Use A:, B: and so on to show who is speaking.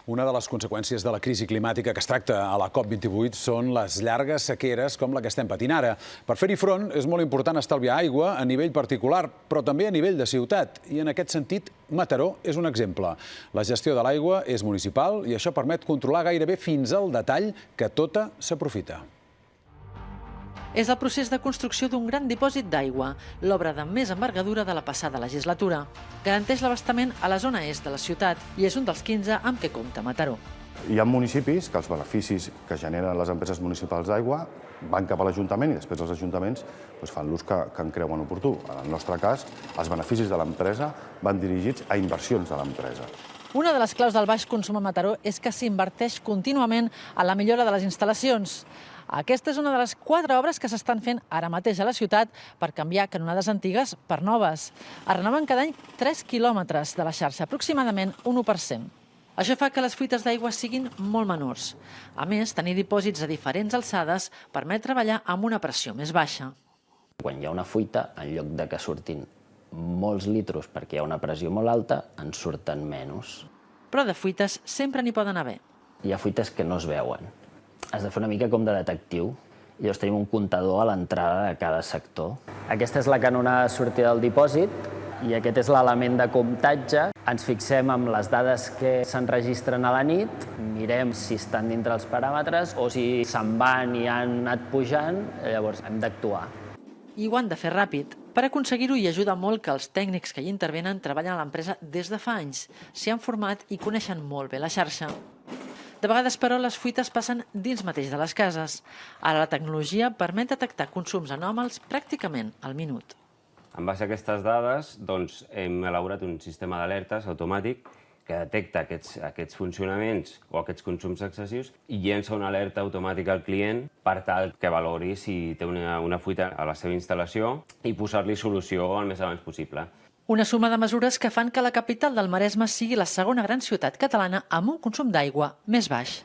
A: Una de les conseqüències de la crisi climàtica que es tracta a la COP28 són les llargues sequeres com la que estem patint ara. Per fer-hi front és molt important estalviar aigua a nivell particular, però també a nivell de ciutat. I en aquest sentit, Mataró és un exemple. La gestió de l'aigua és municipal i això permet controlar gairebé fins al detall que tota s'aprofita.
B: És el procés de construcció d'un gran dipòsit d'aigua, l'obra de més envergadura de la passada legislatura. Garanteix l'abastament a la zona est de la ciutat i és un dels 15 amb què compta Mataró.
C: Hi ha municipis que els beneficis que generen les empreses municipals d'aigua van cap a l'Ajuntament i després els ajuntaments fan l'ús que en creuen oportú. En el nostre cas, els beneficis de l'empresa van dirigits a inversions de l'empresa.
B: Una de les claus del baix consum a Mataró és que s'inverteix contínuament a la millora de les instal·lacions. Aquesta és una de les 4 obres que s'estan fent ara mateix a la ciutat per canviar canonades antigues per noves. Es renoven cada any 3 quilòmetres de la xarxa, aproximadament un 1%. Això fa que les fuites d'aigua siguin molt menors. A més, tenir dipòsits a diferents alçades permet treballar amb una pressió més baixa.
D: Quan hi ha una fuita, en lloc de que surtin molts litros perquè hi ha una pressió molt alta, en surten menys.
B: Però de fuites sempre n'hi poden haver.
D: Hi ha fuites que no es veuen. Has de fer una mica com de detectiu. Llavors tenim un comptador a l'entrada de cada sector. Aquesta és la canonada de sortida del dipòsit i aquest és l'element de comptatge. Ens fixem en les dades que s'enregistren a la nit, mirem si estan dintre els paràmetres o si se'n van i han anat pujant, llavors hem d'actuar.
B: I ho han de fer ràpid. Per aconseguir-ho hi ajuda molt que els tècnics que hi intervenen treballen a l'empresa des de fa anys, s'hi han format i coneixen molt bé la xarxa. De vegades, però, les fuites passen dins mateix de les cases. Ara la tecnologia permet detectar consums anòmals pràcticament al minut.
E: En base a aquestes dades, hem elaborat un sistema d'alertes automàtic que detecta aquests funcionaments o aquests consums excessius i llença una alerta automàtica al client per tal que valori si té una fuita a la seva instal·lació i posar-li solució el més abans possible.
B: Una suma de mesures que fan que la capital del Maresme sigui la segona gran ciutat catalana amb un consum d'aigua més baix.